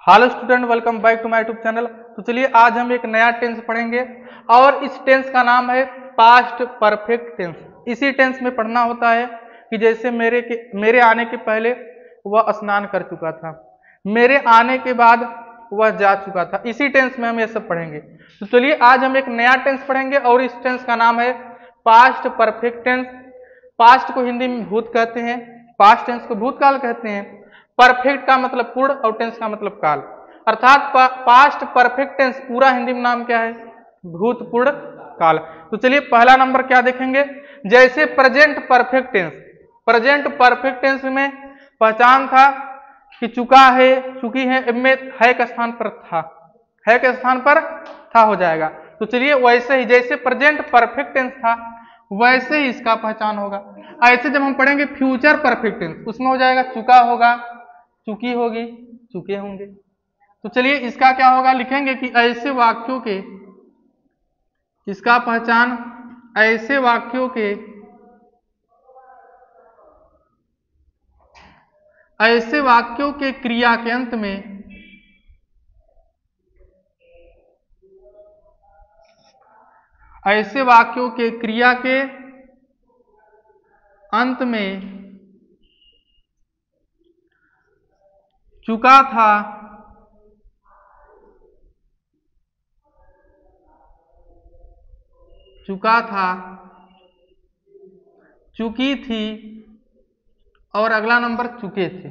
Hello student, welcome back to my YouTube channel. तो चलिए आज हम एक नया टेंस पढ़ेंगे और इस टेंस का नाम है पास्ट परफेक्ट टेंस। इसी टेंस में पढ़ना होता है कि जैसे मेरे आने के पहले वह स्नान कर चुका था, मेरे आने के बाद वह जा चुका था। इसी टेंस में हम ये सब पढ़ेंगे। तो चलिए आज हम एक नया टेंस पढ़ेंगे और इस टेंस का नाम है पास्ट परफेक्ट टेंस। पास्ट को हिंदी में भूत कहते हैं, पास्ट टेंस को भूतकाल कहते हैं। परफेक्ट का मतलब पूर्ण और टेंस का मतलब काल, अर्थात पास्ट परफेक्ट टेंस पूरा हिंदी में नाम क्या है? भूतपूर्ण काल। तो चलिए पहला नंबर क्या देखेंगे, जैसे present perfect tense. Present perfect tense में पहचान था कि चुका है, चुकी है, इनमें है के स्थान पर था, है के स्थान पर था हो जाएगा। तो चलिए वैसे ही जैसे प्रेजेंट परफेक्ट टेंस था वैसे ही इसका पहचान होगा। ऐसे जब हम पढ़ेंगे फ्यूचर परफेक्ट टेंस, उसमें हो जाएगा चुका होगा, चुकी होगी, चुके होंगे। तो चलिए इसका क्या होगा, लिखेंगे कि ऐसे वाक्यों के, इसका पहचान ऐसे वाक्यों के, ऐसे वाक्यों के क्रिया के अंत में, ऐसे वाक्यों के क्रिया के अंत में चुका था, चुका था, चुकी थी और अगला नंबर चुके थे।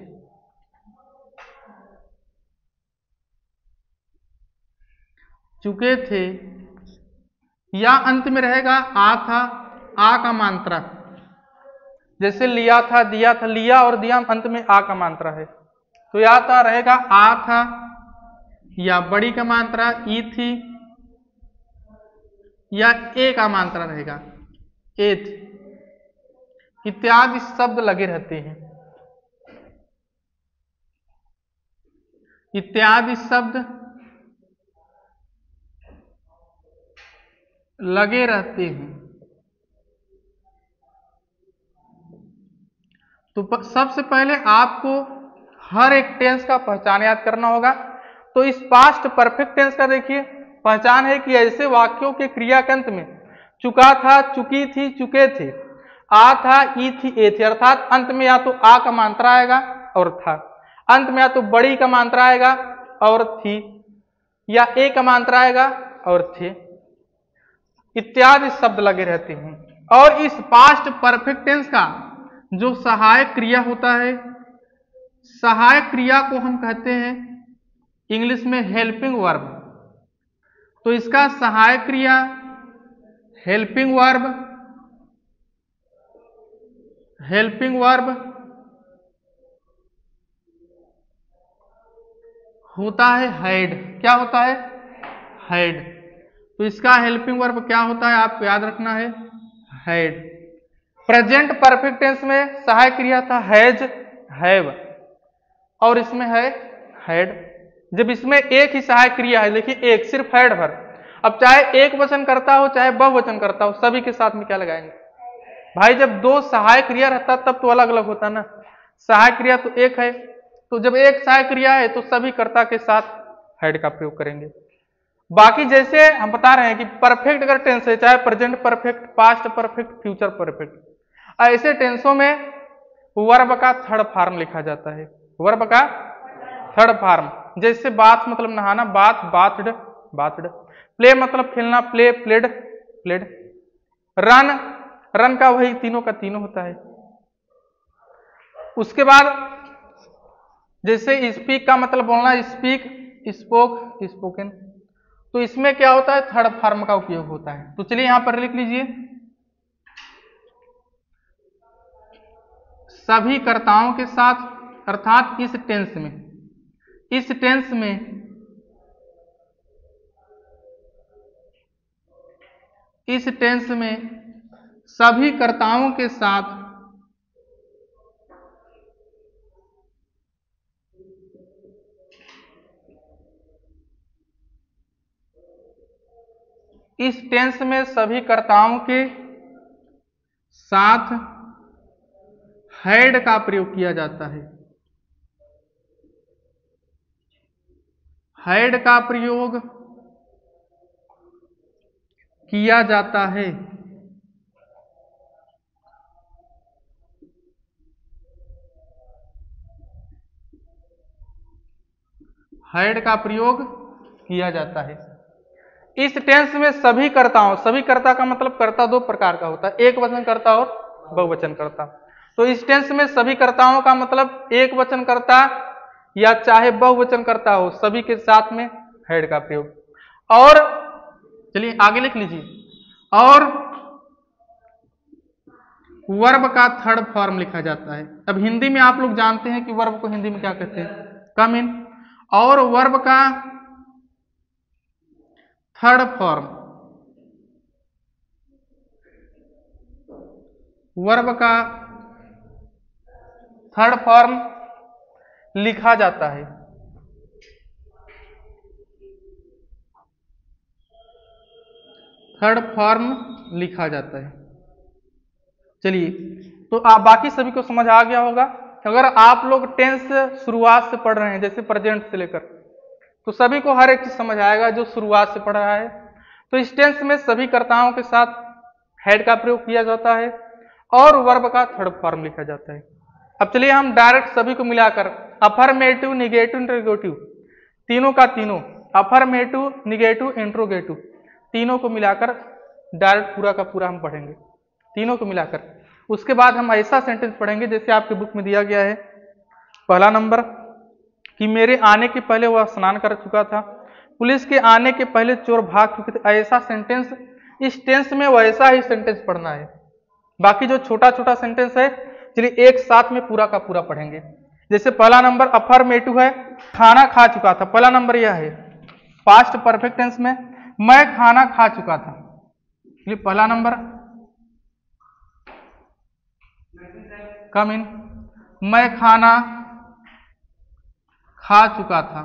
चुके थे या अंत में रहेगा आ था, आ का मात्रा, जैसे लिया था, दिया था, लिया और दिया अंत में आ का मात्रा है। तो या था रहेगा आ था, या बड़ी का मात्रा ई थी, या ए का मात्रा रहेगा ए थी, इत्यादि शब्द लगे रहते हैं, इत्यादि शब्द लगे रहते हैं। तो सबसे पहले आपको हर एक टेंस का पहचान याद करना होगा। तो इस पास्ट परफेक्ट टेंस का देखिए पहचान है कि ऐसे वाक्यों के क्रिया के अंत में चुका था, चुकी थी, चुके थे, आ था, ई थी, ए थी, अर्थात अंत में या तो आ का मात्रा आएगा और था, अंत में या तो बड़ी का मात्रा आएगा और थी, या ए का मात्रा आएगा और थे, इत्यादि शब्द लगे रहते हैं। और इस पास्ट परफेक्ट टेंस का जो सहायक क्रिया होता है, सहायक क्रिया को हम कहते हैं इंग्लिश में हेल्पिंग वर्ब। तो इसका सहायक क्रिया हेल्पिंग वर्ब, हेल्पिंग वर्ब होता है हैड। क्या होता है? हैड। तो इसका हेल्पिंग वर्ब क्या होता है आपको याद रखना है, हैड। प्रेजेंट परफेक्ट टेंस में सहायक क्रिया था हैज, हैव, और इसमें है हैड। जब इसमें एक ही सहायक क्रिया है, देखिए एक सिर्फ हैड भर, अब चाहे एक वचन करता हो चाहे बहुवचन करता हो, सभी के साथ में क्या लगाएंगे भाई? जब दो सहायक क्रिया रहता तब तो अलग अलग होता ना, सहायक क्रिया तो एक है, तो जब एक सहायक क्रिया है तो सभी कर्ता के साथ हैड का प्रयोग करेंगे। बाकी जैसे हम बता रहे हैं कि परफेक्ट अगर टेंस है, चाहे present perfect, past perfect, future perfect, ऐसे टेंसों में वर्ब का थर्ड फॉर्म लिखा जाता है, वर्ब का थर्ड फॉर्म। जैसे बाथ मतलब नहाना, बाथ, बाथड, बाथड। प्ले मतलब खेलना, play, played, played. Run, run का वही तीनों का तीनों होता है। उसके बाद जैसे स्पीक का मतलब बोलना, स्पीक, स्पोक, स्पोकन। तो इसमें क्या होता है, थर्ड फॉर्म का उपयोग होता है। तो चलिए यहां पर लिख लीजिए, सभी कर्ताओं के साथ, अर्थात इस टेंस में, इस टेंस में इस टेंस में सभी कर्ताओं के साथ इस टेंस में सभी कर्ताओं के साथ हैड का प्रयोग किया जाता है। हैड का प्रयोग किया जाता है। हैड का प्रयोग किया जाता है। इस टेंस में सभी कर्ताओं, सभी कर्ता का मतलब कर्ता दो प्रकार का होता है, एक वचन कर्ता और बहुवचन कर्ता। तो इस टेंस में सभी कर्ताओं का मतलब एक वचन कर्ता या चाहे बहुवचन कर्ता हो, सभी के साथ में हैड का प्रयोग। और चलिए आगे लिख लीजिए, और वर्ब का थर्ड फॉर्म लिखा जाता है। अब हिंदी में आप लोग जानते हैं कि वर्ब को हिंदी में क्या कहते हैं, कम इन। और वर्ब का थर्ड फॉर्म, वर्ब का थर्ड फॉर्म लिखा जाता है। थर्ड फॉर्म लिखा जाता है। चलिए, तो आप बाकी सभी को समझ आ गया होगा। अगर आप लोग टेंस शुरुआत से पढ़ रहे हैं, जैसे प्रेजेंट से लेकर, तो सभी को हर एक चीज समझ आएगा जो शुरुआत से पढ़ रहा है। तो इस टेंस में सभी कर्ताओं के साथ हैड का प्रयोग किया जाता है और वर्ब का थर्ड फॉर्म लिखा जाता है। अब चलिए हम डायरेक्ट सभी को मिलाकर अफर्मेटिव, निगेटिव, इंट्रोगेटिव, तीनों का तीनों, अफर्मेटिव, निगेटिव, इंट्रोगेटिव, तीनों को मिलाकर डायरेक्ट पूरा का पूरा हम पढ़ेंगे, तीनों को मिलाकर। उसके बाद हम ऐसा सेंटेंस पढ़ेंगे जैसे आपके बुक में दिया गया है। पहला नंबर कि मेरे आने के पहले वह स्नान कर चुका था, पुलिस के आने के पहले चोर भाग चुके थे। ऐसा सेंटेंस, इस टेंस में वैसा ही सेंटेंस पढ़ना है। बाकी जो छोटा छोटा सेंटेंस है, चलिए एक साथ में पूरा का पूरा पढ़ेंगे। जैसे पहला नंबर अफर्मेटिव है, खाना खा चुका था। पहला नंबर यह है पास्ट परफेक्ट टेंस में, मैं खाना खा चुका था। ये पहला नंबर कम इन, मैं खाना खा चुका था।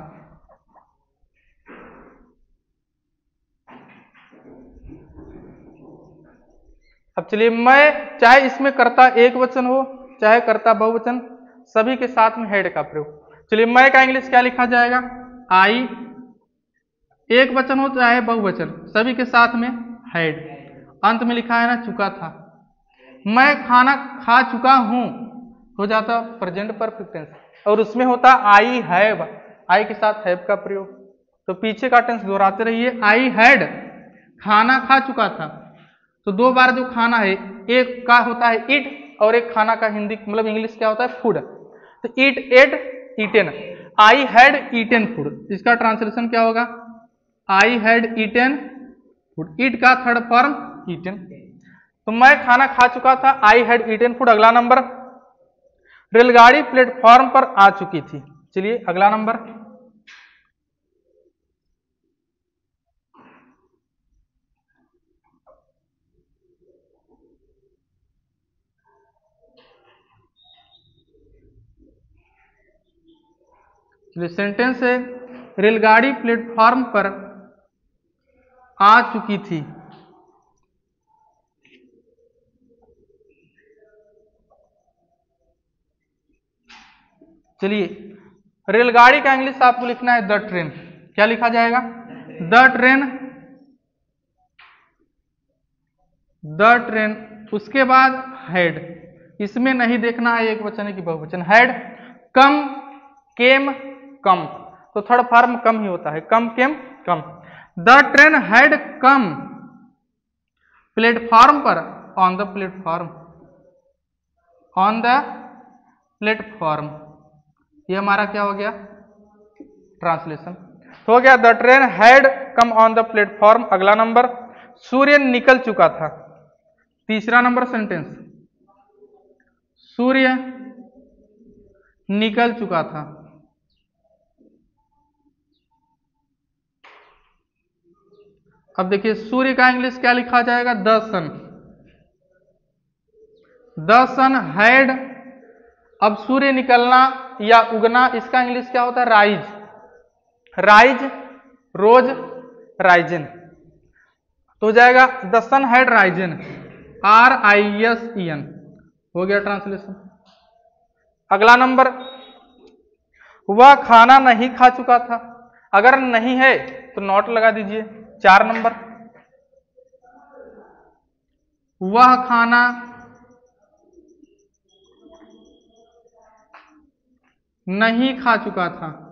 अब चलिए, मैं, चाहे इसमें कर्ता एक वचन हो चाहे कर्ता बहुवचन, सभी के साथ में हैड का प्रयोग। चलिए, मैं का इंग्लिश क्या लिखा जाएगा, आई, एक वचन हो चाहे बहुवचन, सभी के साथ में हैड। अंत में लिखा है ना चुका था। मैं खाना खा चुका हूं हो जाता प्रेजेंट परफेक्ट टेंस, और उसमें होता आई हैव, आई के साथ हैव का प्रयोग। तो पीछे का टेंस दोहराते रहिए, आई हैड, खाना खा चुका था। तो दो बार जो खाना है, एक का होता है ईट और एक खाना का हिंदी मतलब इंग्लिश क्या होता है, फूड। तो eat, ate, eaten, I had eaten food, इसका ट्रांसलेशन क्या होगा, I had eaten food. Eat का थर्ड फॉर्म ईटेन। तो मैं खाना खा चुका था, आई हैड ईटेन फूड। अगला नंबर, रेलगाड़ी प्लेटफॉर्म पर आ चुकी थी। चलिए अगला नंबर, चलिए सेंटेंस है रेलगाड़ी प्लेटफॉर्म पर आ चुकी थी। चलिए, रेलगाड़ी का इंग्लिश आपको लिखना है द ट्रेन। क्या लिखा जाएगा, द ट्रेन, द ट्रेन। उसके बाद हैड, इसमें नहीं देखना है एक वचन है कि बहुवचन। हैड कम, केम, कम, तो थर्ड फॉर्म कम ही होता है, come, came, come. The train had come platform पर, on the platform, on the platform. ये हमारा क्या हो गया, ट्रांसलेशन हो गया, the train had come on the platform. अगला नंबर, सूर्य निकल चुका था। तीसरा नंबर सेंटेंस, सूर्य निकल चुका था। अब देखिए, सूर्य का इंग्लिश क्या लिखा जाएगा, the sun, the sun had. अब सूर्य निकलना या उगना, इसका इंग्लिश क्या होता है, राइज, राइज, रोज, राइजन। तो हो जाएगा the sun had risen, RISEN, हो गया ट्रांसलेशन। अगला नंबर, वह खाना नहीं खा चुका था। अगर नहीं है तो नॉट लगा दीजिए। 4 नंबर, वह खाना नहीं खा चुका था।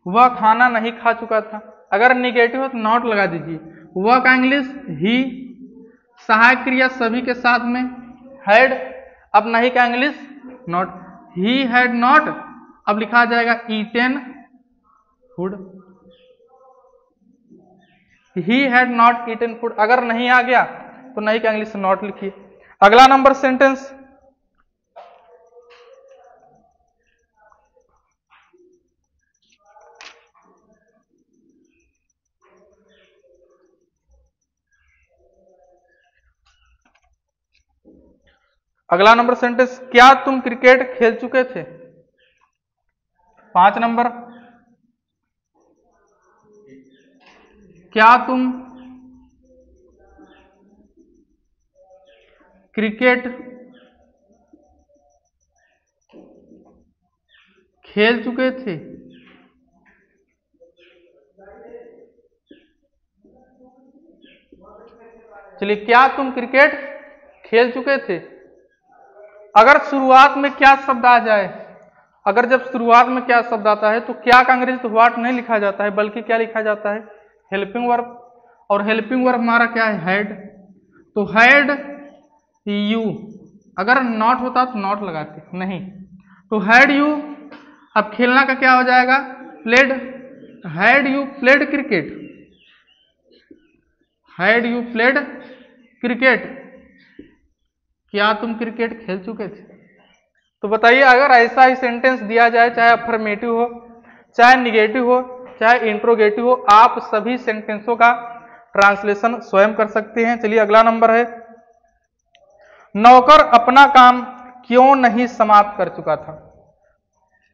वह खाना नहीं खा चुका था। अगर निगेटिव है तो नॉट लगा दीजिए। वह का इंग्लिश ही, सहायक क्रिया सभी के साथ में हैड, अब नहीं का English not. He had not, अब लिखा जाएगा eaten food. He had not eaten food, अगर नहीं आ गया तो नहीं का इंग्लिश नॉट लिखिए। अगला नंबर सेंटेंस, अगला नंबर सेंटेंस, क्या तुम क्रिकेट खेल चुके थे? 5 नंबर, क्या तुम क्रिकेट खेल चुके थे? चलिए, क्या तुम क्रिकेट खेल चुके थे? अगर शुरुआत में क्या शब्द आ जाए, अगर जब शुरुआत में क्या शब्द आता है तो क्या का अंग्रेजी तो व्हाट नहीं लिखा जाता है, बल्कि क्या लिखा जाता है? Helping verb. और हेल्पिंग वर्ब हमारा क्या है? हैड। तो हैड यू, अगर नॉट होता तो नॉट लगाते, नहीं तो हैड यू। अब खेलना का क्या हो जाएगा? Played. Had you played cricket? Had you played cricket, क्या तुम क्रिकेट खेल चुके थे? तो बताइए, अगर ऐसा ही सेंटेंस दिया जाए, चाहे अफर्मेटिव हो, चाहे निगेटिव हो, चाहे इंट्रोगेटिव हो, आप सभी सेंटेंसों का ट्रांसलेशन स्वयं कर सकते हैं। चलिए अगला नंबर है, नौकर अपना काम क्यों नहीं समाप्त कर चुका था?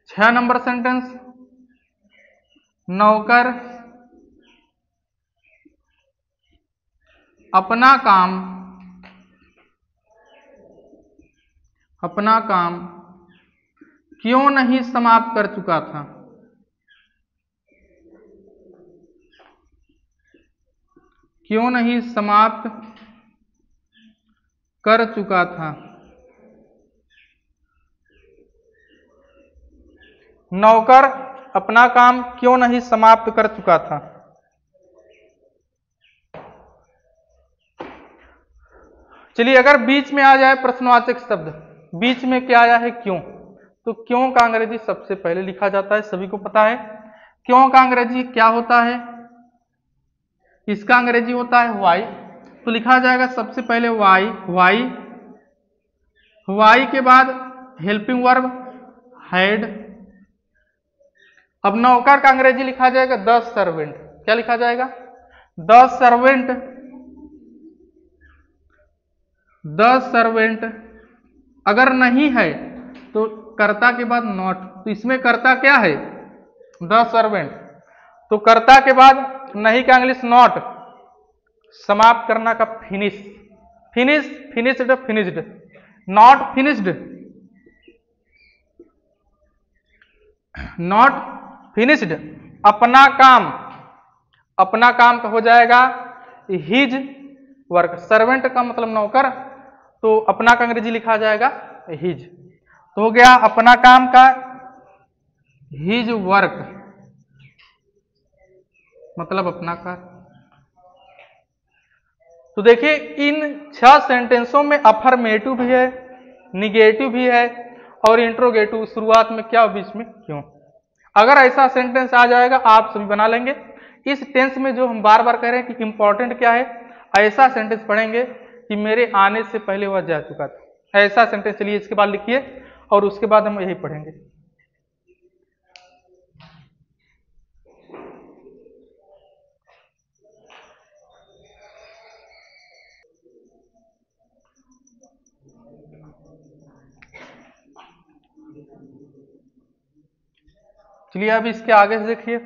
6 नंबर सेंटेंस, नौकर अपना काम क्यों नहीं समाप्त कर चुका था? क्यों नहीं समाप्त कर चुका था? नौकर अपना काम क्यों नहीं समाप्त कर चुका था? चलिए, अगर बीच में आ जाए प्रश्नवाचक शब्द, बीच में क्या आया है? क्यों, तो क्यों का अंग्रेजी सबसे पहले लिखा जाता है, सभी को पता है। क्यों का अंग्रेजी क्या होता है? इसका अंग्रेजी होता है वाई, तो लिखा जाएगा सबसे पहले वाई। वाई के बाद हेल्पिंग वर्ब हैड। अब नौकर का अंग्रेजी लिखा जाएगा द सर्वेंट। क्या लिखा जाएगा? The servant. द सर्वेंट, अगर नहीं है तो कर्ता के बाद नॉट, तो इसमें कर्ता क्या है? The servant. तो कर्ता के बाद नहीं का इंग्लिश नॉट, समाप्त करना का finish. Finished, not finished, not finished. अपना काम का हो जाएगा हिज वर्क। सर्वेंट का मतलब नौकर, तो अपना का अंग्रेजी लिखा जाएगा हिज। तो हो गया अपना काम का हिज वर्क, मतलब अपना का। तो देखिए, इन 6 सेंटेंसों में अफर्मेटिव भी है, निगेटिव भी है और इंट्रोगेटिव। शुरुआत में क्या, बीच में क्यों। अगर ऐसा सेंटेंस आ जाएगा आप सभी बना लेंगे। इस टेंस में जो हम बार बार कह रहे हैं कि इंपॉर्टेंट क्या है, ऐसा सेंटेंस पढ़ेंगे कि मेरे आने से पहले वह जा चुका था, ऐसा सेंटेंस। चलिए इसके बाद लिखिए और उसके बाद हम यही पढ़ेंगे। चलिए अब इसके आगे से देखिए,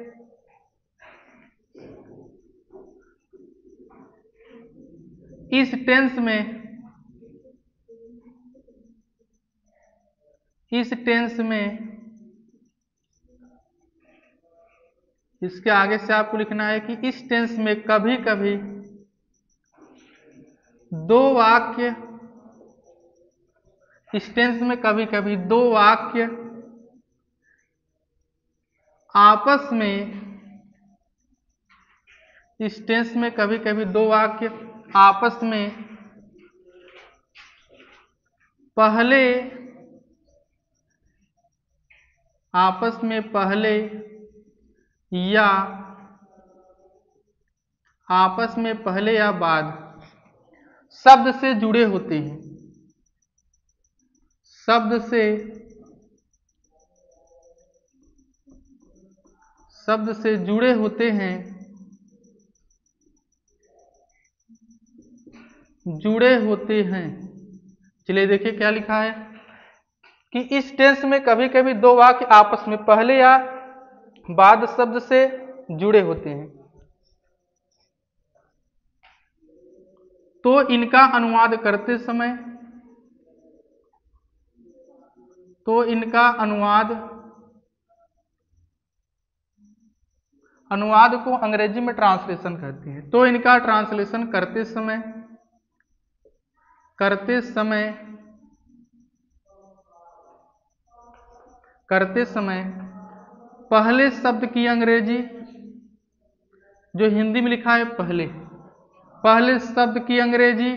इस टेंस में इस टेंस में इसके आगे से आपको लिखना है कि इस टेंस में कभी कभी दो वाक्य, इस टेंस में कभी कभी दो वाक्य आपस में, इस टेंस में कभी कभी दो वाक्य आपस में पहले या आपस में पहले या बाद शब्द से जुड़े होते हैं, शब्द से जुड़े होते हैं, चलिए देखिए क्या लिखा है कि इस टेंस में कभी कभी दो वाक्य आपस में पहले या बाद शब्द से जुड़े होते हैं, तो इनका अनुवाद करते समय, अनुवाद को अंग्रेजी में ट्रांसलेशन कहते हैं। तो इनका ट्रांसलेशन करते समय पहले शब्द की अंग्रेजी, जो हिंदी में लिखा है पहले शब्द की अंग्रेजी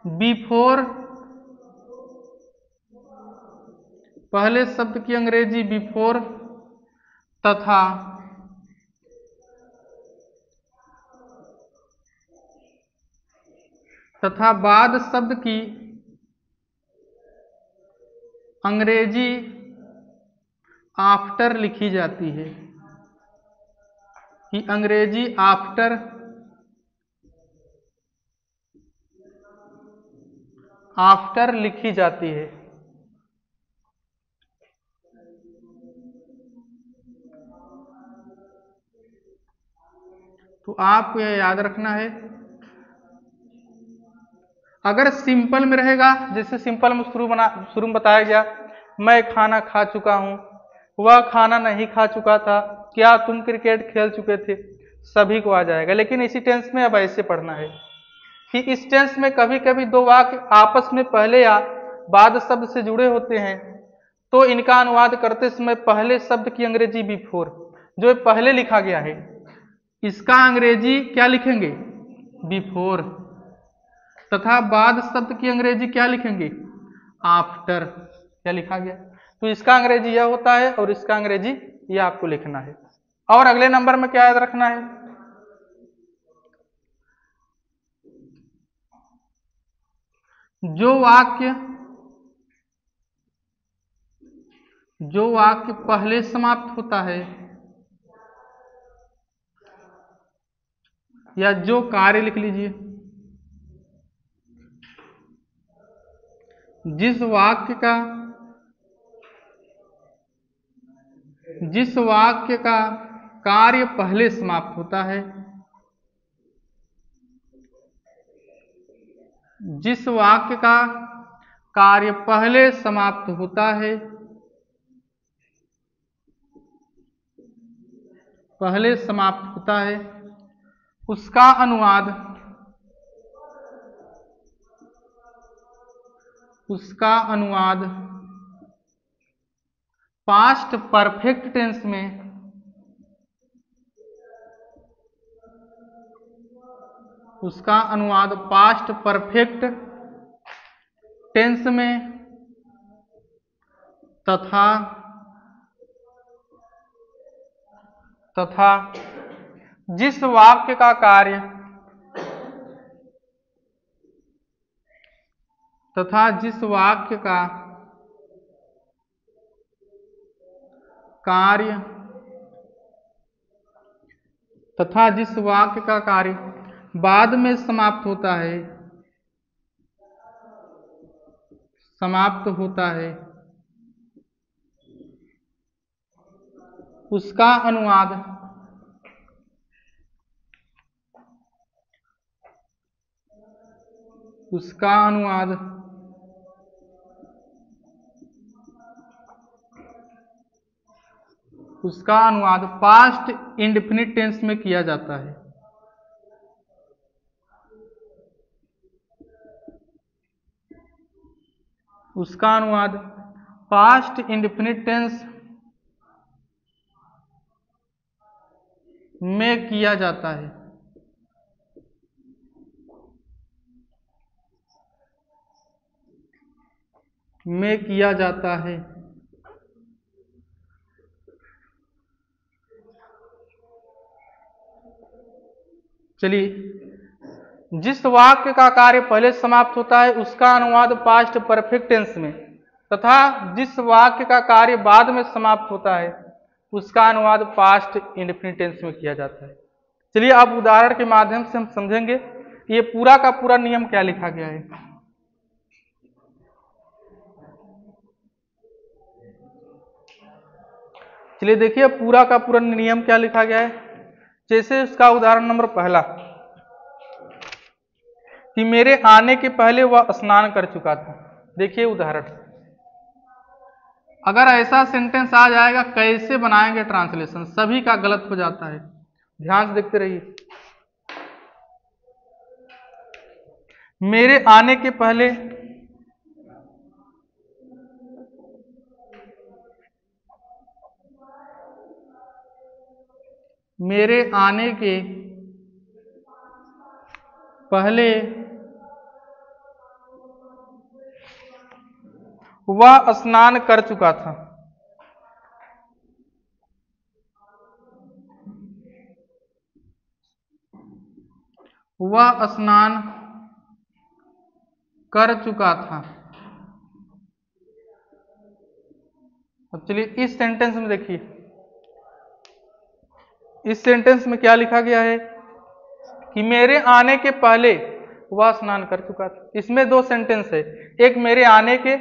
बिफोर, पहले शब्द की अंग्रेजी बिफोर तथा बाद शब्द की अंग्रेजी आफ्टर लिखी जाती है, कि अंग्रेजी आफ्टर लिखी जाती है। तो आपको यह याद रखना है, अगर सिंपल में रहेगा, जैसे सिंपल में शुरू में बताया गया, मैं खाना खा चुका हूं, वह खाना नहीं खा चुका था, क्या तुम क्रिकेट खेल चुके थे, सभी को आ जाएगा। लेकिन इसी टेंस में अब ऐसे पढ़ना है कि इस टेंस में कभी कभी दो वाक्य आपस में पहले या बाद शब्द से जुड़े होते हैं, तो इनका अनुवाद करते समय पहले शब्द की अंग्रेजी बिफोर, जो पहले लिखा गया है, इसका अंग्रेजी क्या लिखेंगे, बिफोर, तथा बाद शब्द की अंग्रेजी क्या लिखेंगे, आफ्टर। क्या लिखा गया, तो इसका अंग्रेजी यह होता है और इसका अंग्रेजी यह आपको लिखना है। और अगले नंबर में क्या याद रखना है, जो वाक्य पहले समाप्त होता है या जो कार्य, लिख लीजिए, जिस वाक्य का कार्य पहले समाप्त होता है, जिस वाक्य का कार्य पहले समाप्त होता है, उसका अनुवाद पास्ट परफेक्ट टेंस में, उसका अनुवाद पास्ट परफेक्ट टेंस में तथा जिस वाक्य का कार्य बाद में समाप्त होता है, उसका अनुवाद उसका अनुवाद पास्ट इंडेफिनिट टेंस में किया जाता है। उसका अनुवाद पास्ट इंडेफिनिट टेंस में किया जाता है। चलिए, जिस वाक्य का कार्य पहले समाप्त होता है उसका अनुवाद पास्ट परफेक्ट टेंस में, तथा जिस वाक्य का कार्य बाद में समाप्त होता है उसका अनुवाद पास्ट इंडेफिनिट टेंस में किया जाता है। चलिए, अब उदाहरण के माध्यम से हम समझेंगे ये पूरा का पूरा नियम क्या लिखा गया है। चलिए देखिए पूरा का पूरा नियम क्या लिखा गया है। जैसे उसका उदाहरण नंबर पहला कि मेरे आने के पहले वह स्नान कर चुका था। देखिए उदाहरण, अगर ऐसा सेंटेंस आ जाएगा कैसे बनाएंगे ट्रांसलेशन, सभी का गलत हो जाता है। ध्यान से देखते रहिए। मेरे आने के पहले वह स्नान कर चुका था। वह स्नान कर चुका था। अब चलिए इस सेंटेंस में देखिए, इस सेंटेंस में क्या लिखा गया है कि मेरे आने के पहले वह स्नान कर चुका था। इसमें दो सेंटेंस है, एक मेरे आने के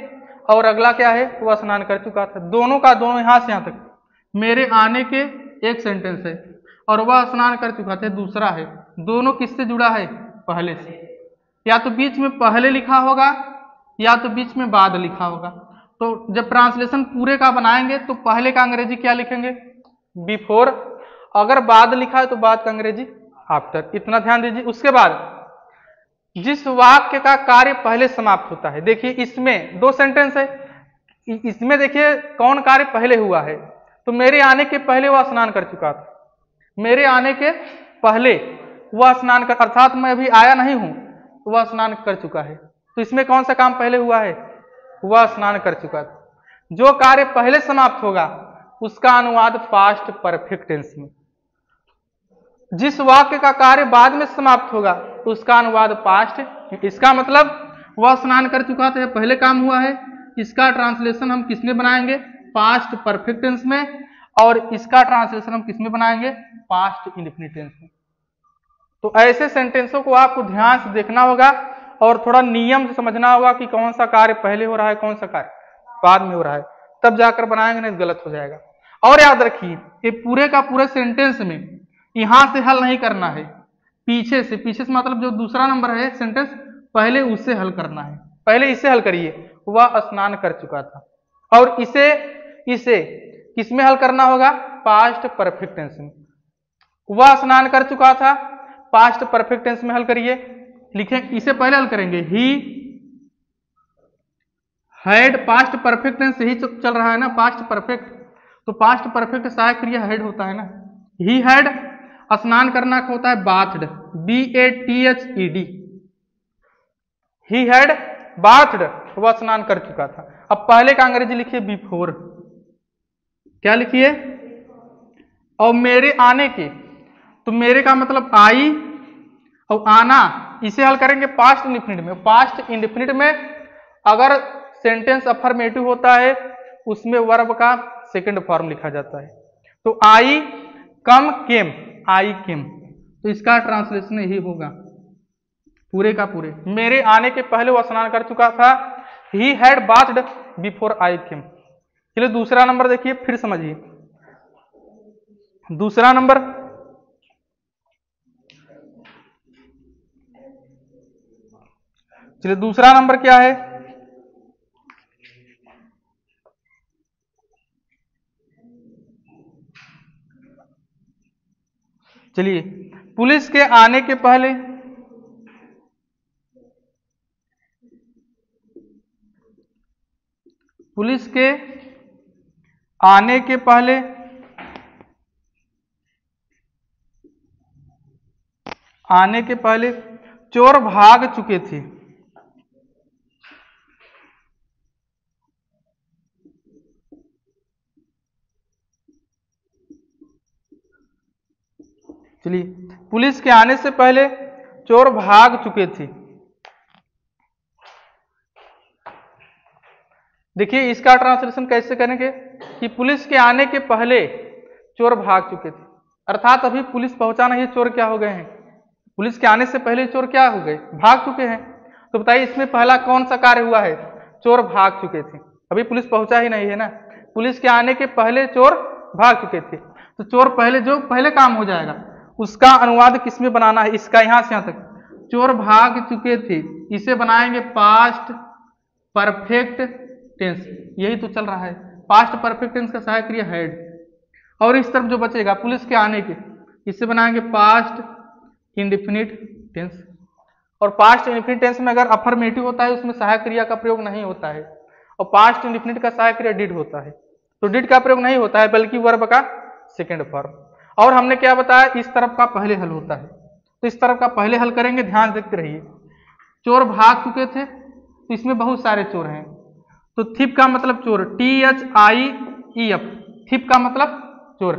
और अगला क्या है, वह स्नान कर चुका था। दोनों का दोनों यहां से यहां तक, मेरे आने के एक सेंटेंस है और वह स्नान कर चुका था दूसरा है। दोनों किससे जुड़ा है, पहले से। या तो बीच में पहले लिखा होगा या तो बीच में बाद लिखा होगा। तो जब ट्रांसलेशन पूरे का बनाएंगे तो पहले का अंग्रेजी क्या लिखेंगे, बिफोर। अगर बाद लिखा है तो बाद का अंग्रेजी आफ्टर। इतना ध्यान दीजिए। उसके बाद जिस वाक्य का कार्य पहले समाप्त होता है, देखिए इसमें दो सेंटेंस है, इसमें देखिए कौन कार्य पहले हुआ है, तो मेरे आने के पहले वह स्नान कर चुका था। मेरे आने के पहले वह स्नान कर, अर्थात मैं अभी आया नहीं हूं, वह स्नान कर चुका है। तो इसमें कौन सा काम पहले हुआ है, वह स्नान कर चुका था। जो कार्य पहले समाप्त होगा उसका अनुवाद पास्ट परफेक्ट टेंस में। जिस वाक्य का कार्य बाद में समाप्त होगा तो उसका अनुवाद पास्ट। इसका मतलब वह स्नान कर चुका था, पहले काम हुआ है। इसका ट्रांसलेशन हम किसमें बनाएंगे, पास्ट परफेक्ट टेंस में। और इसका ट्रांसलेशन हम किसमें बनाएंगे, पास्ट इंडेफिनिट टेंस में। तो ऐसे सेंटेंसों को आपको ध्यान से देखना होगा और थोड़ा नियम से समझना होगा कि कौन सा कार्य पहले हो रहा है, कौन सा कार्य बाद में हो रहा है, तब जाकर बनाएंगे, नहीं गलत हो जाएगा। और याद रखिए ये पूरे का पूरे सेंटेंस में यहां से हल नहीं करना है, पीछे से। पीछे से मतलब जो दूसरा नंबर है सेंटेंस, पहले उससे हल करना है। पहले इससे हल करिए, वह स्नान कर चुका था। और इसे किसमें हल करना होगा, पास्ट परफेक्ट टेंस में। वह स्नान कर चुका था, पास्ट परफेक्ट टेंस में हल करिए। लिखें, इसे पहले हल करेंगे, he had. Past perfect tense यही चल रहा है ना, पास्ट परफेक्ट। तो पास्ट परफेक्ट सहायक क्रिया हैड होता है ना। ही हैड, स्नान करना होता है bathed, BATHED। He had bathed, वह स्नान कर चुका था। अब पहले का अंग्रेजी लिखिए बिफोर। क्या लिखिए, और मेरे आने के, तो मेरे का मतलब आई और आना, इसे हल करेंगे पास्ट इंडेफिनिट में। पास्ट इंडेफिनिट में अगर सेंटेंस अफर्मेटिव होता है उसमें वर्ब का सेकंड फॉर्म लिखा जाता है। तो आई कम केम, आई केम, तो इसका ट्रांसलेशन यही होगा पूरे का पूरे। मेरे आने के पहले वह स्नान कर चुका था, he had bathed before I came. चलिए दूसरा नंबर देखिए, फिर समझिए। दूसरा नंबर, चलिए दूसरा नंबर क्या है, चलिए पुलिस के आने के पहले, पुलिस के आने के पहले चोर भाग चुके थे। चलिए पुलिस के आने से पहले चोर भाग चुके थे। देखिए इसका ट्रांसलेशन कैसे करेंगे कि पुलिस के आने के पहले चोर भाग चुके थे, अर्थात अभी पुलिस पहुंचा नहीं, चोर क्या हो गए हैं, पुलिस के आने से पहले चोर क्या हो गए, भाग चुके हैं। तो बताइए इसमें पहला कौन सा कार्य हुआ है, चोर भाग चुके थे, अभी पुलिस पहुंचा ही नहीं है ना, पुलिस के आने के पहले चोर भाग चुके थे। तो चोर पहले जो पहले काम हो जाएगा उसका अनुवाद किसमें बनाना है, इसका यहां से यहां तक, चोर भाग चुके थे, इसे बनाएंगे पास्ट परफेक्ट टेंस, यही तो चल रहा है, पास्ट परफेक्ट टेंस का सहायक क्रिया हैड, और इस तरफ जो बचेगा पुलिस के आने के, इसे बनाएंगे पास्ट इंडेफिनिट टेंस। और पास्ट इंडेफिनिट टेंस में अगर अफर्मेटिव होता है उसमें सहायक क्रिया का प्रयोग नहीं होता है, और पास्ट इंडेफिनिट का सहायक क्रिया डिड होता है, तो डिड का प्रयोग नहीं होता है बल्कि वर्ब का सेकेंड फॉर्म। और हमने क्या बताया, इस तरफ का पहले हल होता है, तो इस तरफ का पहले हल करेंगे, ध्यान देखते रहिए। चोर भाग चुके थे तो इसमें बहुत सारे चोर हैं, तो थिप का मतलब चोर, THIEF, थिप का मतलब चोर।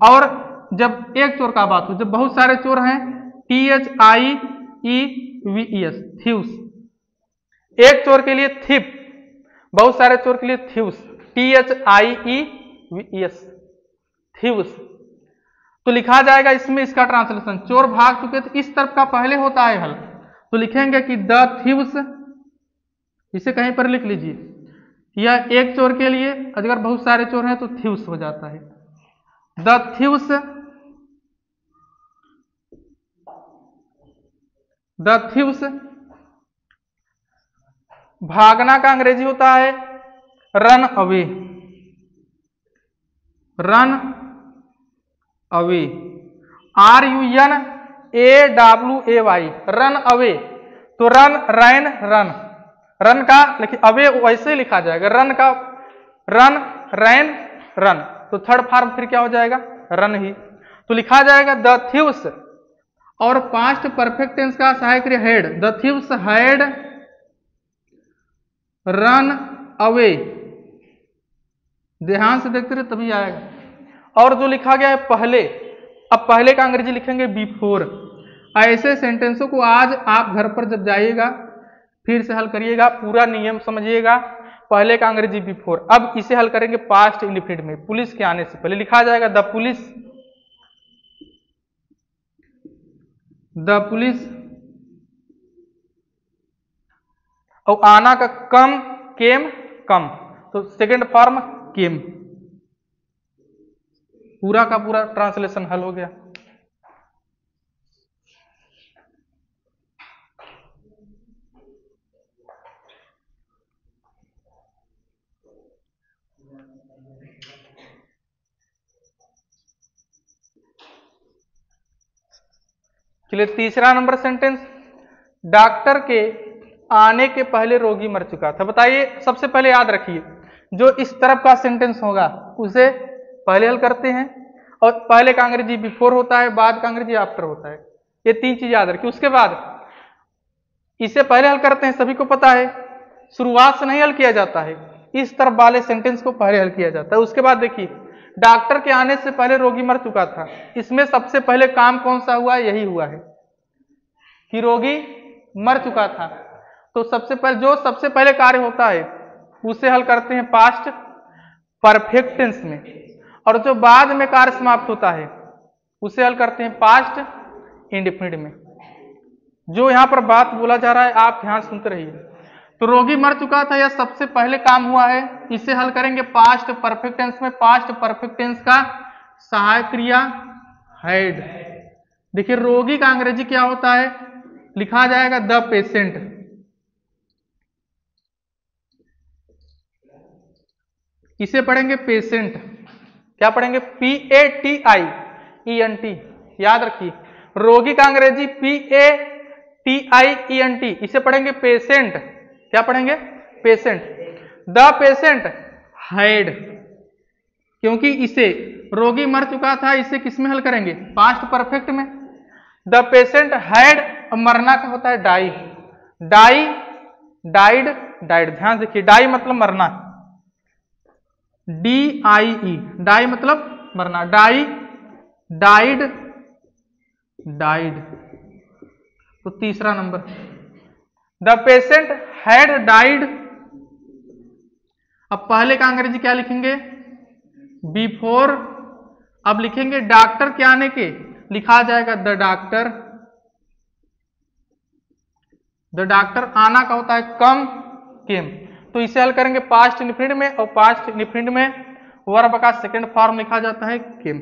और जब एक चोर का बात हो, जब बहुत सारे चोर हैं, THIEVES, थीव्स। एक चोर के लिए थिप, बहुत सारे चोर के लिए थीव्स, THIEVES, थीव्स। तो लिखा जाएगा इसमें इसका ट्रांसलेशन, चोर भाग चुके थे, इस तरफ का पहले होता है हल, तो लिखेंगे कि द थीव्स, इसे कहीं पर लिख लीजिए, या एक चोर के लिए अगर बहुत सारे चोर हैं तो थीव्स हो जाता है, द थीव्स, द थीव्स। भागना का अंग्रेजी होता है run away, run away, RUNAWAY, run away. तो रन, रैन, रन, रन का लिखिए, अवे वैसे ही लिखा जाएगा, रन का रन, रैन, रन, तो थर्ड फॉर्म फिर क्या हो जाएगा, रन ही, तो लिखा जाएगा द थीव्स। और पास्ट परफेक्ट टेंस का सहायक क्रिया had, the thieves had run away, ध्यान से देखते रहे तभी आएगा। और जो लिखा गया है पहले, अब पहले का अंग्रेजी लिखेंगे बिफोर। ऐसे सेंटेंसों को आज आप घर पर जब जाइएगा फिर से हल करिएगा, पूरा नियम समझिएगा। पहले का अंग्रेजी बिफोर, अब इसे हल करेंगे पास्ट इंडेफिनिट में, पुलिस के आने से पहले लिखा जाएगा द पुलिस, द पुलिस। और आना का कम, केम, कम, तो सेकेंड फॉर्म केम, पूरा का पूरा ट्रांसलेशन हल हो गया। चलिए तीसरा नंबर सेंटेंस, डॉक्टर के आने के पहले रोगी मर चुका था। बताइए सबसे पहले याद रखिए, जो इस तरफ का सेंटेंस होगा उसे पहले हल करते हैं, और पहले का अंग्रेजी बिफोर होता है, बाद का अंग्रेजी आफ्टर होता है, ये तीन चीज याद रखिए। उसके बाद इसे पहले हल करते हैं, सभी को पता है, शुरुआत से नहीं हल किया जाता है, इस तरफ वाले सेंटेंस को पहले हल किया जाता है। उसके बाद देखिए, डॉक्टर के आने से पहले रोगी मर चुका था, इसमें सबसे पहले काम कौन सा हुआ, यही हुआ है कि रोगी मर चुका था। तो सबसे पहले कार्य होता है उसे हल करते हैं पास्ट परफेक्ट टेंस में, और जो बाद में कार्य समाप्त होता है उसे हल करते हैं पास्ट इंडेफिनिट में। जो यहां पर बात बोला जा रहा है आप ध्यान सुनते रहिए। तो रोगी मर चुका था, यह सबसे पहले काम हुआ है, इसे हल करेंगे पास्ट परफेक्ट टेंस में। पास्ट परफेक्ट टेंस का सहायक क्रिया हैड। देखिए रोगी का अंग्रेजी क्या होता है, लिखा जाएगा द पेशेंट, इसे पढ़ेंगे पेशेंट। क्या पढ़ेंगे? PATIENT, याद रखिए। रोगी का अंग्रेजी PATIENT, इसे पढ़ेंगे पेशेंट। क्या पढ़ेंगे? पेशेंट। द पेशेंट हैड, क्योंकि इसे रोगी मर चुका था, इसे किस में हल करेंगे? पास्ट परफेक्ट में। द पेशेंट हैड, मरना का होता है डाई, डाई, डाइड, डाइड। ध्यान देखिए, डाई मतलब मरना, DIE, डाई मतलब मरना, डाई, डाइड, डाइड। तो तीसरा number, the patient had died. अब पहले का अंग्रेजी क्या लिखेंगे? बिफोर। अब लिखेंगे डॉक्टर के आने के, लिखा जाएगा द डॉक्टर। द डॉक्टर आना का होता है कम, केम। तो इसे हल करेंगे पास्ट इंडिफिनिट में, और पास्ट इंडिफिनिट में वर्ब का सेकंड फॉर्म लिखा जाता है केम।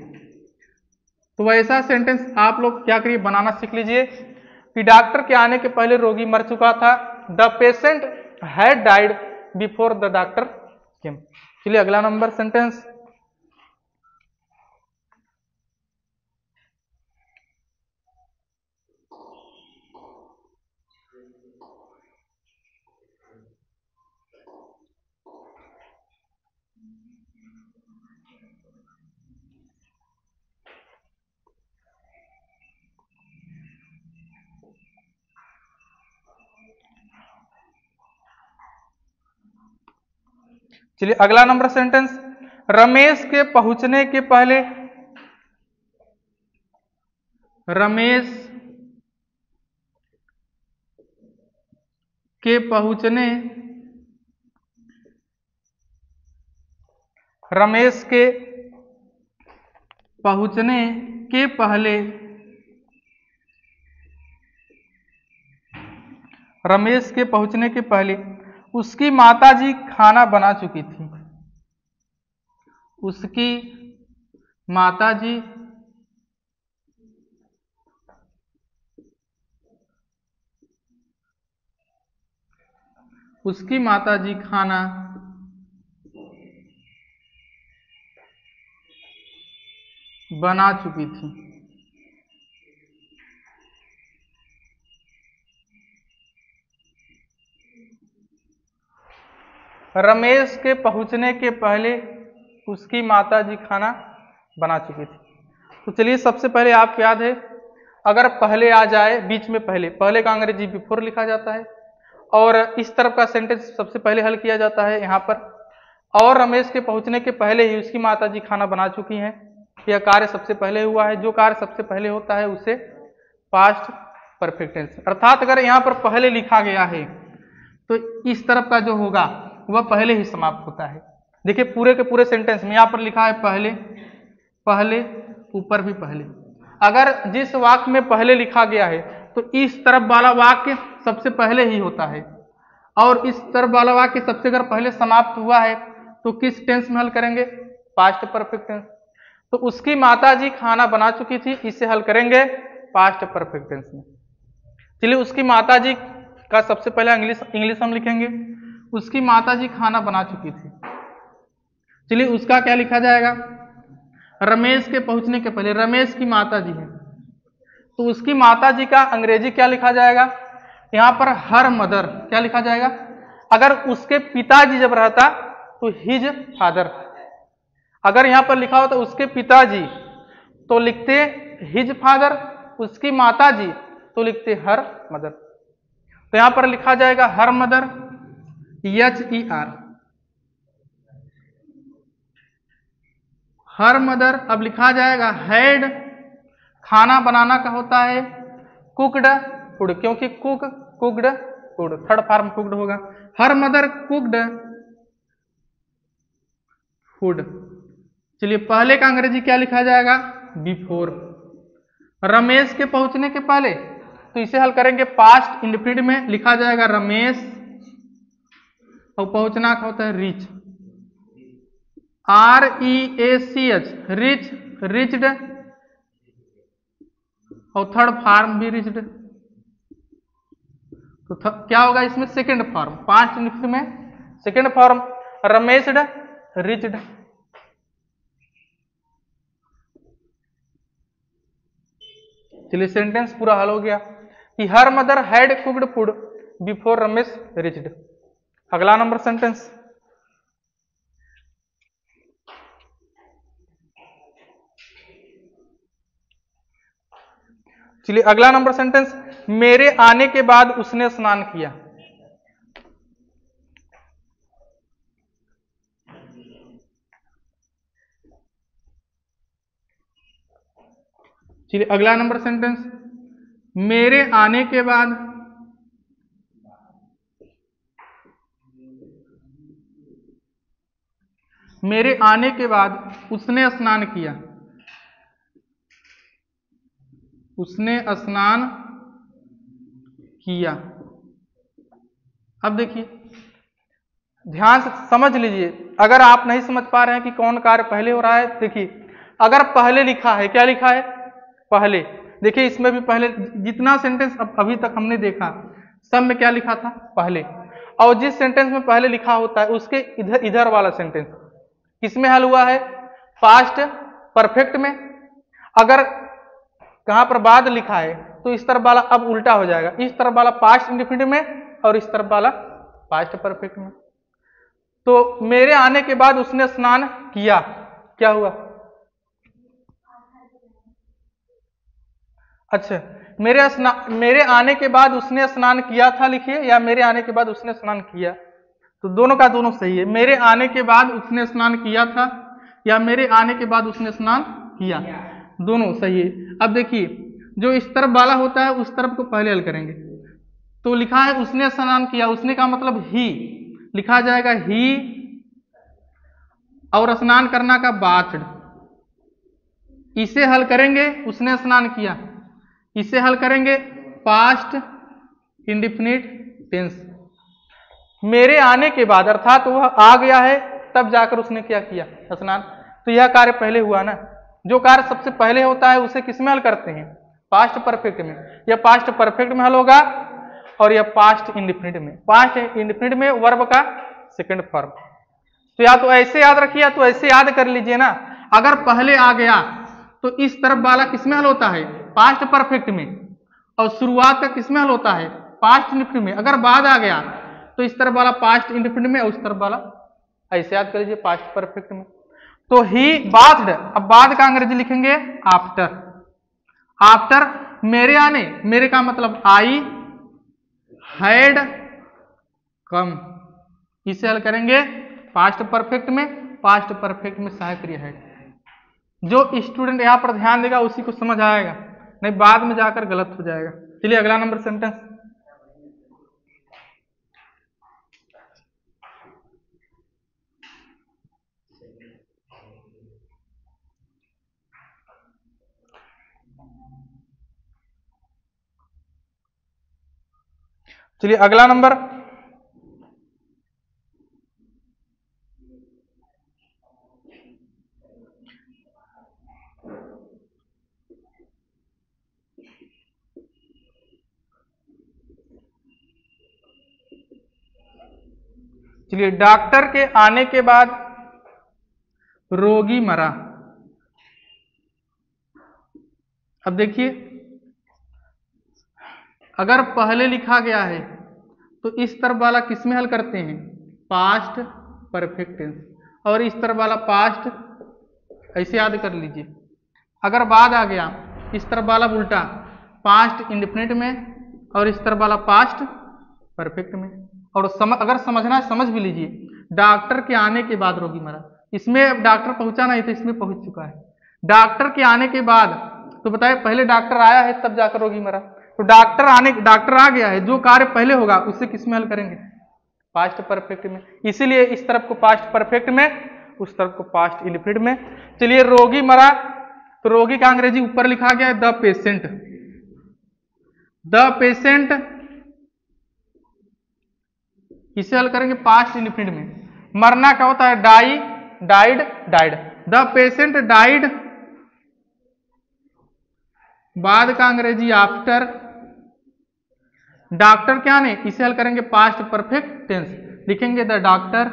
तो वैसा सेंटेंस आप लोग क्या करिए, बनाना सीख लीजिए कि डॉक्टर के आने के पहले रोगी मर चुका था। The patient had died before the doctor केम। चलिए अगला नंबर सेंटेंस। चलिए अगला नंबर सेंटेंस, रमेश के पहुंचने के पहले, रमेश के पहुंचने, रमेश के पहुंचने के पहले, रमेश के पहुंचने के पहले उसकी माताजी खाना बना चुकी थी। उसकी माताजी उसकी माताजी खाना बना चुकी थी। रमेश के पहुंचने के पहले उसकी माताजी खाना बना चुकी थी। तो चलिए सबसे पहले आपको याद है, अगर पहले आ जाए बीच में, पहले, पहले का अंग्रेजी बिफोर लिखा जाता है, और इस तरफ का सेंटेंस सबसे पहले हल किया जाता है यहाँ पर। और रमेश के पहुंचने के पहले ही उसकी माताजी खाना बना चुकी हैं, यह कार्य सबसे पहले हुआ है। जो कार्य सबसे पहले होता है उसे पास्ट परफेक्ट टेंस। अर्थात अगर यहाँ पर पहले लिखा गया है तो इस तरफ का जो होगा वह पहले ही समाप्त होता है। देखिए पूरे के पूरे सेंटेंस में यहाँ पर लिखा है पहले, पहले, ऊपर भी पहले। अगर जिस वाक्य में पहले लिखा गया है तो इस तरफ वाला वाक्य सबसे पहले ही होता है, और इस तरफ वाला वाक्य सबसे अगर पहले समाप्त हुआ है तो किस टेंस में हल करेंगे? Past perfect tense. तो उसकी माताजी खाना बना चुकी थी, इसे हल करेंगे पास्ट परफेक्ट टेंस में। चलिए उसकी माताजी का सबसे पहले इंग्लिश हम लिखेंगे, उसकी माताजी खाना बना चुकी थी। चलिए उसका क्या लिखा जाएगा? रमेश के पहुंचने के पहले, रमेश की माताजी है तो उसकी माताजी का अंग्रेजी क्या लिखा जाएगा? यहाँ पर हर मदर क्या लिखा जाएगा? अगर उसके पिताजी जब रहता तो हिज फादर, अगर यहाँ पर लिखा होता उसके पिताजी तो लिखते हिज फादर, उसकी माताजी तो लिखते हर मदर। तो यहाँ पर लिखा जाएगा her mother, HER, her mother. अब लिखा जाएगा हैड, खाना बनाना का होता है कुकड फूड, क्योंकि cook, cooked, food, third form cooked होगा। Her mother cooked food. चलिए पहले का अंग्रेजी क्या लिखा जाएगा? बिफोर। रमेश के पहुंचने के पहले तो इसे हल करेंगे पास्ट इंडिफिनिट में, लिखा जाएगा रमेश, और पहुंचना का होता है रीच, REACH, रिच, रिच्ड, और थर्ड फॉर्म भी रिच्ड। तो क्या होगा इसमें? सेकंड फॉर्म, पास्ट इंडिफिनिट में सेकंड फॉर्म। रमेश्ड, रिच्ड। चलिए सेंटेंस पूरा हल हो गया कि her mother had cooked food before Ramesh reached. अगला नंबर सेंटेंस, चलिए अगला नंबर सेंटेंस, मेरे आने के बाद उसने स्नान किया। चलिए अगला नंबर सेंटेंस, मेरे आने के बाद उसने स्नान किया। उसने स्नान किया। अब देखिए ध्यान से समझ लीजिए, अगर आप नहीं समझ पा रहे हैं कि कौन कार्य पहले हो रहा है, देखिए अगर पहले लिखा है, क्या लिखा है पहले, देखिए इसमें भी पहले जितना सेंटेंस अभी तक हमने देखा सब में क्या लिखा था पहले, और जिस सेंटेंस में पहले लिखा होता है उसके इधर वाला सेंटेंस किसमें हल हुआ है, पास्ट परफेक्ट में। अगर कहां पर बाद लिखा है तो इस तरफ वाला अब उल्टा हो जाएगा, इस तरफ वाला पास्ट इंडेफिनिट में और इस तरफ वाला पास्ट परफेक्ट में। तो मेरे आने के बाद उसने स्नान किया, क्या हुआ, अच्छा मेरे आने के बाद उसने स्नान किया था लिखिए, या मेरे आने के बाद उसने स्नान किया, तो दोनों का दोनों सही है। मेरे आने के बाद उसने स्नान किया था या मेरे आने के बाद उसने स्नान किया, दोनों सही है। अब देखिए जो इस तरफ वाला होता है उस तरफ को पहले हल करेंगे, तो लिखा है उसने स्नान किया, उसने का मतलब ही, लिखा जाएगा ही, और स्नान करना का बाथड, इसे हल करेंगे उसने स्नान किया, इसे हल करेंगे पास्ट इंडिफिनिट टेंस। मेरे आने के बाद अर्थात वह आ गया है तब जाकर उसने क्या किया, स्नान, तो यह कार्य पहले हुआ ना। जो कार्य सबसे पहले होता है उसे किसमें हल करते हैं, पास्ट परफेक्ट में। यह पास्ट परफेक्ट में हल होगा और यह पास्ट इंडिफिनिट में। पास्ट इंडिफिनिट में वर्ब का सेकंड फॉर्म, तो या तो ऐसे याद रखिए या तो ऐसे याद कर लीजिए ना। अगर पहले आ गया तो इस तरफ वाला किसमें हल होता है, पास्ट परफेक्ट में, और शुरुआत का किसमें हल होता है, पास्ट इंडिफिनिट में। अगर बाद आ गया तो इस तरफ वाला पास्ट इंडिफिनिट में और उस तरफ वाला ऐसे याद कर लीजिए पास्ट परफेक्ट में। तो ही बाथड, अब बाद का अंग्रेजी लिखेंगे आफ्टर। आफ्टर मेरे आने, मेरे का मतलब आई हैड कम, इसे हल करेंगे पास्ट परफेक्ट में। पास्ट परफेक्ट में सहायक क्रिया है। जो स्टूडेंट यहां पर ध्यान देगा उसी को समझ आएगा, नहीं बाद में जाकर गलत हो जाएगा। चलिए अगला नंबर सेंटेंस, चलिए अगला नंबर, चलिए डॉक्टर के आने के बाद रोगी मरा। अब देखिए अगर पहले लिखा गया है तो इस तरफ वाला किसमें हल करते हैं, पास्ट परफेक्ट टेंस, और इस तरफ वाला पास्ट, ऐसे याद कर लीजिए। अगर बाद आ गया इस तरफ वाला उल्टा पास्ट इंडिफिनिट में और इस तरफ वाला पास्ट परफेक्ट में। और अगर समझना है समझ भी लीजिए, डॉक्टर के आने के बाद रोगी मरा, इसमें डॉक्टर पहुंचा नहीं तो इसमें पहुंच चुका है। डॉक्टर के आने के बाद तो बताए पहले डॉक्टर आया है तब जाकर रोगी मरा, तो डॉक्टर आ गया है, जो कार्य पहले होगा उसे किसमें हल करेंगे, पास्ट परफेक्ट में। इसीलिए इस तरफ को पास्ट परफेक्ट में, उस तरफ को पास्ट इंडिफिनिट में। चलिए रोगी मरा, तो रोगी का अंग्रेजी ऊपर लिखा गया है द पेशेंट। द पेशेंट इसे हल करेंगे पास्ट इंडिफिनिट में। मरना क्या होता है, die, died, died. The patient died, बाद का अंग्रेजी आफ्टर। डॉक्टर क्या ने, इसे हल करेंगे पास्ट परफेक्ट टेंस, लिखेंगे the doctor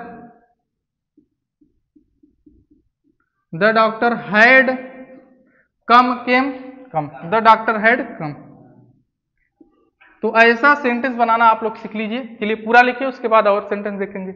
the doctor had come came come, the doctor had come. तो ऐसा सेंटेंस बनाना आप लोग सीख लीजिए। चलिए पूरा लिखिए, उसके बाद और सेंटेंस देखेंगे।